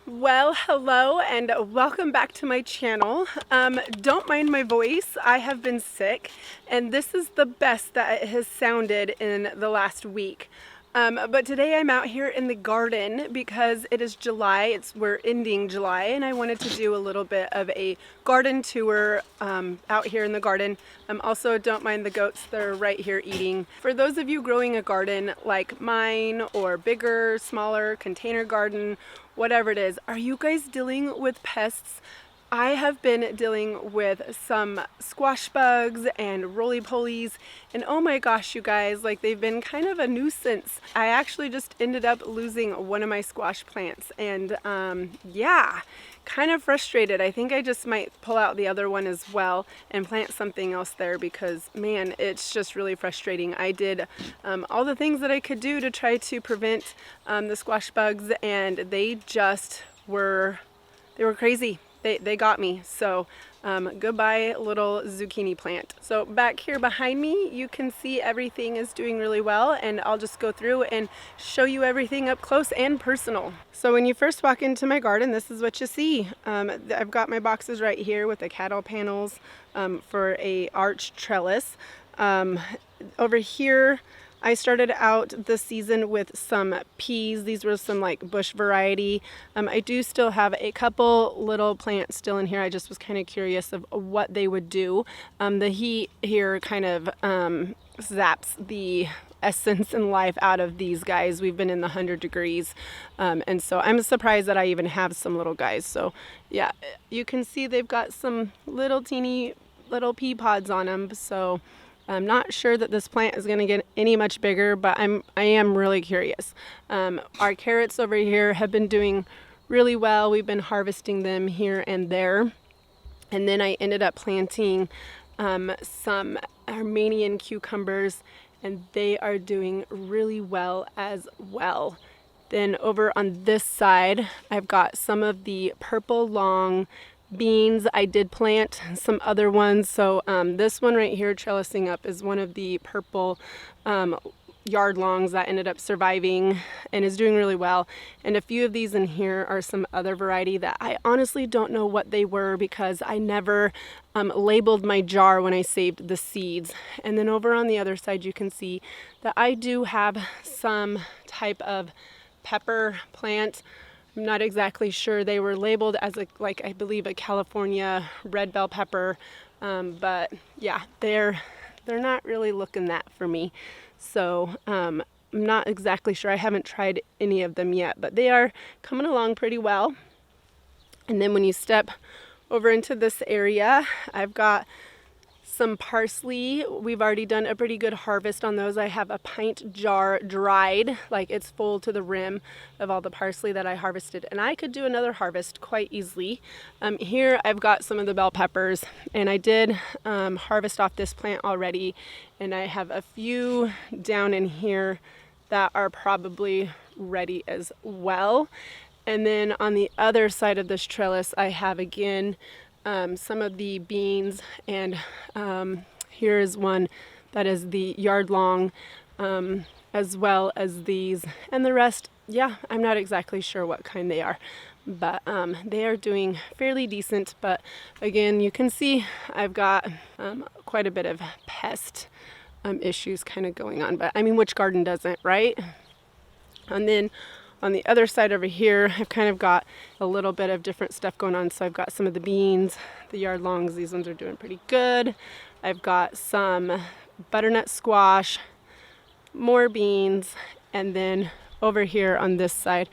Well, hello and welcome back to my channel. Don't mind my voice. I have been sick and this is the best that it has sounded in the last week. But today I'm out here in the garden because it is July. We're ending July and I wanted to do a little bit of a garden tour out here in the garden. Also, don't mind the goats, they're right here eating. For those of you growing a garden like mine or bigger, smaller, container garden, whatever it is, are you guys dealing with pests? I have been dealing with some squash bugs and roly-polies, and oh my gosh, you guys, like they've been kind of a nuisance. I actually just ended up losing one of my squash plants, and yeah, kind of frustrated. I think I just might pull out the other one as well and plant something else there because, man, it's just really frustrating. I did all the things that I could do to try to prevent the squash bugs, and they were crazy. They got me. So goodbye little zucchini plant. So back here behind me you can see everything is doing really well, and I'll just go through and show you everything up close and personal. So when you first walk into my garden, this is what you see. I've got my boxes right here with the cattle panels for a arch trellis. Over here I started out the season with some peas. These were some like bush variety. I do still have a couple little plants still in here. I just was kind of curious of what they would do. The heat here kind of zaps the essence and life out of these guys. We've been in the 100 degrees, and so I'm surprised that I even have some little guys. So yeah, you can see they've got some little teeny little pea pods on them. So I'm not sure that this plant is going to get any much bigger, but I am really curious. Our carrots over here have been doing really well. We've been harvesting them here and there. And then I ended up planting some Armenian cucumbers, and they are doing really well as well. Then over on this side, I've got some of the purple long beans. I did plant some other ones. So this one right here trellising up is one of the purple yard longs that ended up surviving and is doing really well. And a few of these in here are some other variety that I honestly don't know what they were because I never labeled my jar when I saved the seeds. And then over on the other side you can see that I do have some type of pepper plant. I'm not exactly sure. They were labeled as I believe a California red bell pepper, but yeah, they're not really looking that for me. So I'm not exactly sure. I haven't tried any of them yet, but they are coming along pretty well. And then when you step over into this area, I've got some parsley. We've already done a pretty good harvest on those. I have a pint jar dried, like it's full to the rim of all the parsley that I harvested, and I could do another harvest quite easily. Here I've got some of the bell peppers, and I did harvest off this plant already, and I have a few down in here that are probably ready as well. And then on the other side of this trellis I have again some of the beans, and here is one that is the yard long, as well as these, and the rest, yeah, I'm not exactly sure what kind they are, but they are doing fairly decent. But again, you can see I've got quite a bit of pest issues kind of going on, but I mean, which garden doesn't, right? And then on the other side over here, I've kind of got a little bit of different stuff going on. So I've got some of the beans, the yard longs. These ones are doing pretty good. I've got some butternut squash, more beans, and then over here on this side,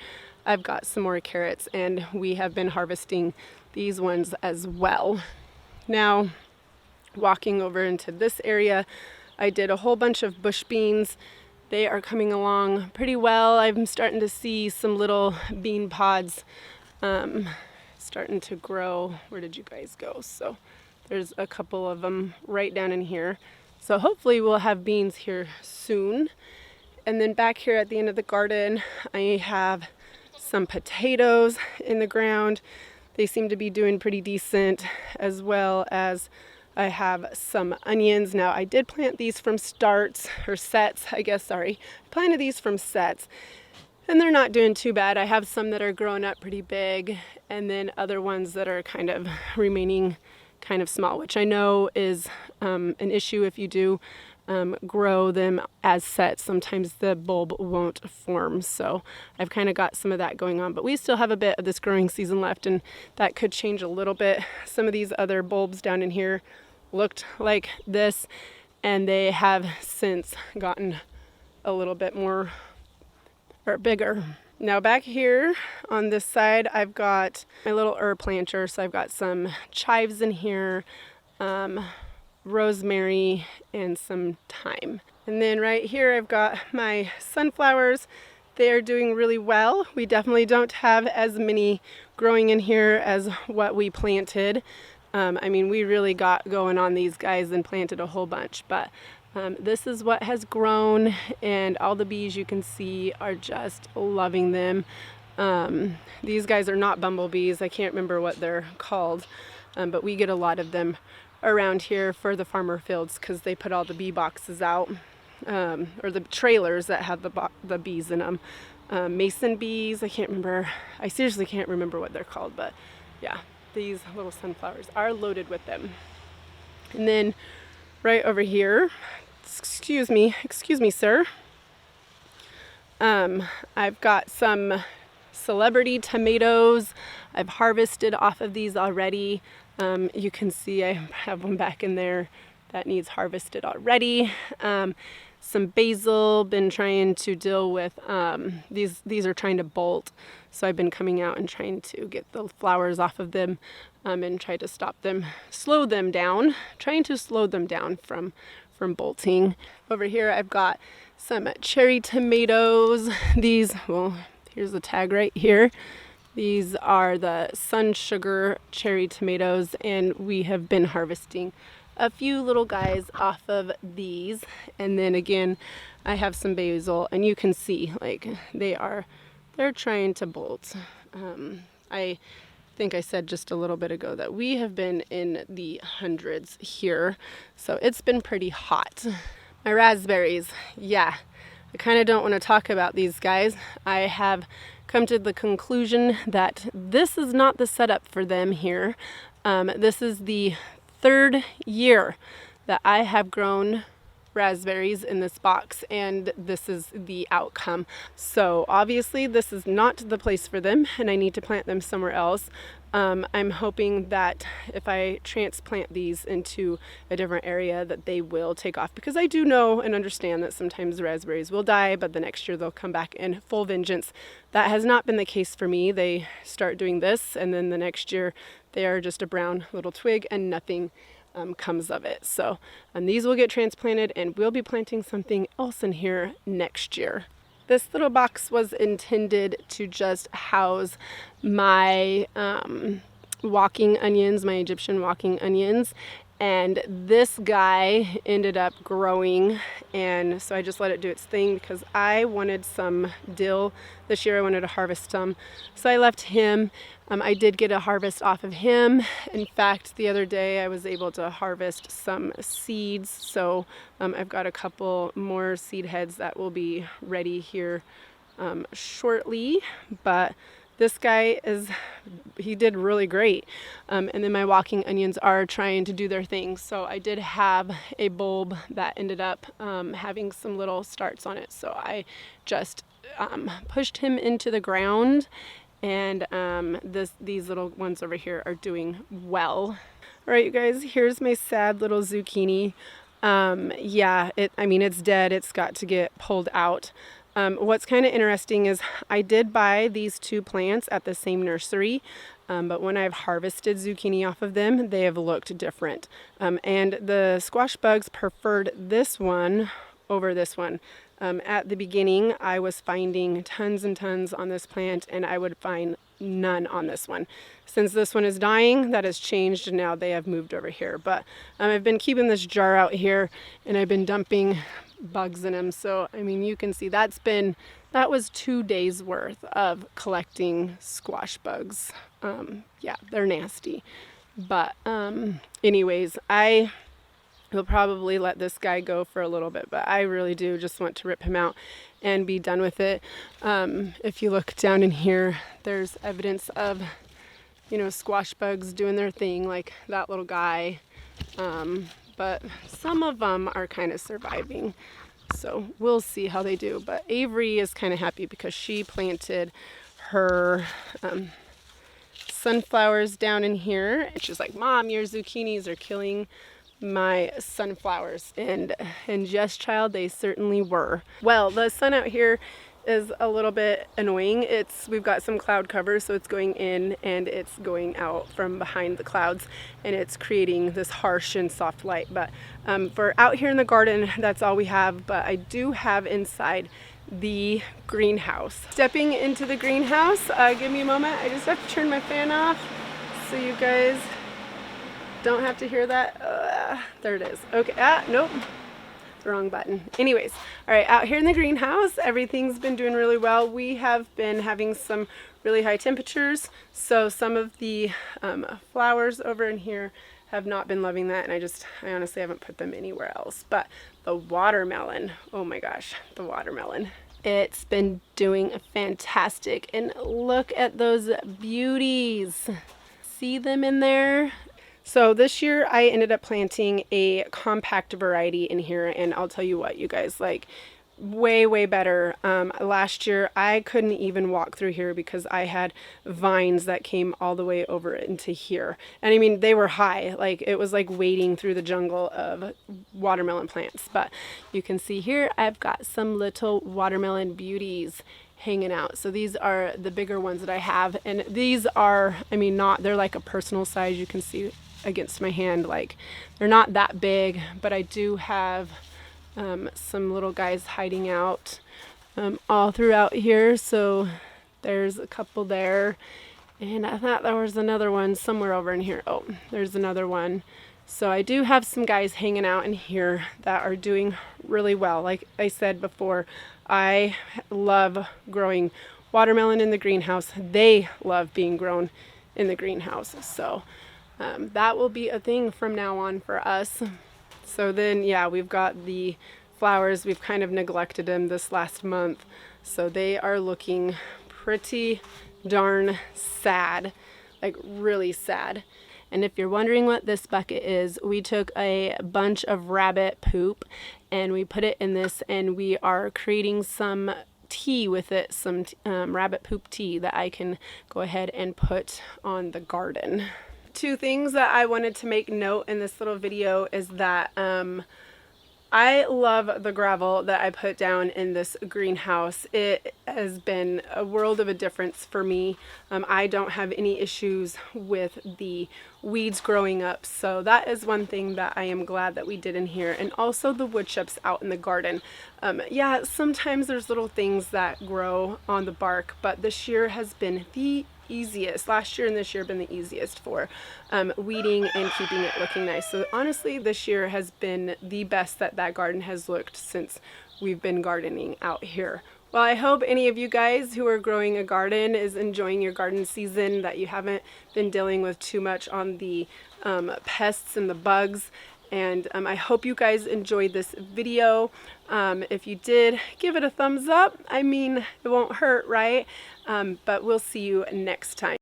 I've got some more carrots, and we have been harvesting these ones as well. Now, walking over into this area, I did a whole bunch of bush beans. They are coming along pretty well. I'm starting to see some little bean pods starting to grow. Where did you guys go? So there's a couple of them right down in here. So hopefully we'll have beans here soon. And then back here at the end of the garden, I have some potatoes in the ground. They seem to be doing pretty decent, as well as I have some onions. Now I did plant these from sets, I guess, sorry. I planted these from sets. And they're not doing too bad. I have some that are growing up pretty big, and then other ones that are kind of remaining kind of small, which I know is an issue if you do grow them as sets. Sometimes the bulb won't form, so I've kind of got some of that going on, but we still have a bit of this growing season left, and that could change a little bit. Some of these other bulbs down in here looked like this, and they have since gotten a little bit more or bigger. Now back here on this side, I've got my little herb planter. So I've got some chives in here, rosemary, and some thyme. And then right here I've got my sunflowers. They are doing really well. We definitely don't have as many growing in here as what we planted. I mean, we really got going on these guys and planted a whole bunch, but this is what has grown, and all the bees you can see are just loving them. These guys are not bumblebees. I can't remember what they're called, but we get a lot of them around here for the farmer fields because they put all the bee boxes out, or the trailers that have the bees in them. Mason bees, I can't remember. I seriously can't remember what they're called, but yeah, these little sunflowers are loaded with them. And then right over here, excuse me, sir. I've got some celebrity tomatoes. I've harvested off of these already. You can see I have one back in there that needs harvested already. Some basil, been trying to deal with, these are trying to bolt. So I've been coming out and trying to get the flowers off of them, and try to stop them, trying to slow them down from bolting. Over here I've got some cherry tomatoes. These, well, here's the tag right here. These are the sun sugar cherry tomatoes, and we have been harvesting a few little guys off of these. And then again, I have some basil, and you can see like they're trying to bolt. I think I said just a little bit ago that we have been in the hundreds here, so it's been pretty hot. My raspberries, yeah, I kind of don't want to talk about these guys. I have come to the conclusion that this is not the setup for them here. This is the third year that I have grown raspberries in this box, and this is the outcome. So obviously this is not the place for them, and I need to plant them somewhere else. I'm hoping that if I transplant these into a different area that they will take off, because I do know and understand that sometimes raspberries will die, but the next year they'll come back in full vengeance. That has not been the case for me. They start doing this, and then the next year they are just a brown little twig and nothing comes of it. So these will get transplanted, and we'll be planting something else in here next year. This little box was intended to just house my walking onions, my Egyptian walking onions, and this guy ended up growing, and so I just let it do its thing because I wanted some dill this year. I wanted to harvest some, so I left him. I did get a harvest off of him. In fact, the other day I was able to harvest some seeds, so I've got a couple more seed heads that will be ready here shortly. But this guy he did really great. And then my walking onions are trying to do their thing. So I did have a bulb that ended up having some little starts on it. So I just pushed him into the ground, and these little ones over here are doing well. All right, you guys, here's my sad little zucchini. Yeah, it's dead. It's got to get pulled out. What's kind of interesting is I did buy these two plants at the same nursery, but when I've harvested zucchini off of them, they have looked different. And the squash bugs preferred this one over this one. At the beginning, I was finding tons and tons on this plant, and I would find none on this one. Since this one is dying, that has changed, and now they have moved over here. But I've been keeping this jar out here, and I've been dumping bugs in them. So you can see that was 2 days worth of collecting squash bugs. Yeah, they're nasty. But anyways, I We'll probably let this guy go for a little bit, but I really do just want to rip him out and be done with it. If you look down in here, there's evidence of, you know, squash bugs doing their thing, like that little guy. But some of them are kind of surviving. So we'll see how they do. But Avery is kind of happy because she planted her sunflowers down in here. And she's like, Mom, your zucchinis are killing my sunflowers. And yes, child, they certainly were. Well, the sun out here is a little bit annoying. We've got some cloud cover, so it's going in and it's going out from behind the clouds, and it's creating this harsh and soft light. But for out here in the garden, that's all we have. But I do have inside the greenhouse. Stepping into the greenhouse, give me a moment. I just have to turn my fan off so you guys don't have to hear that. There it is. Okay, nope. Wrong button. Anyways, all right, out here in the greenhouse, everything's been doing really well. We have been having some really high temperatures, so some of the flowers over in here have not been loving that, and I honestly haven't put them anywhere else. But the watermelon, oh my gosh, the watermelon, it's been doing fantastic. And look at those beauties. See them in there? So this year I ended up planting a compact variety in here, and I'll tell you what, you guys, like, way better. Last year I couldn't even walk through here because I had vines that came all the way over into here. And I mean, they were high, like it was like wading through the jungle of watermelon plants. But you can see here I've got some little watermelon beauties hanging out. So these are the bigger ones that I have, and these are, I mean, they're like a personal size. You can see against my hand, like they're not that big, but I do have some little guys hiding out all throughout here. So there's a couple there, and I thought there was another one somewhere over in here. Oh, there's another one. So I do have some guys hanging out in here that are doing really well. Like I said before, I love growing watermelon in the greenhouse. They love being grown in the greenhouse. So that will be a thing from now on for us. So then, yeah, we've got the flowers. We've kind of neglected them this last month. So they are looking pretty darn sad, like really sad. And if you're wondering what this bucket is, we took a bunch of rabbit poop and we put it in this, and we are creating some tea with it, some rabbit poop tea that I can go ahead and put on the garden. Two things that I wanted to make note in this little video is that I love the gravel that I put down in this greenhouse. It has been a world of a difference for me. I don't have any issues with the weeds growing up, so that is one thing that I am glad that we did in here. And also the wood chips out in the garden. Yeah, sometimes there's little things that grow on the bark, but this year has been the easiest. Last year and this year have been the easiest for weeding and keeping it looking nice. So honestly, this year has been the best that garden has looked since we've been gardening out here. Well, I hope any of you guys who are growing a garden is enjoying your garden season, that you haven't been dealing with too much on the pests and the bugs. And I hope you guys enjoyed this video. If you did, give it a thumbs up. I mean, it won't hurt, right? But we'll see you next time.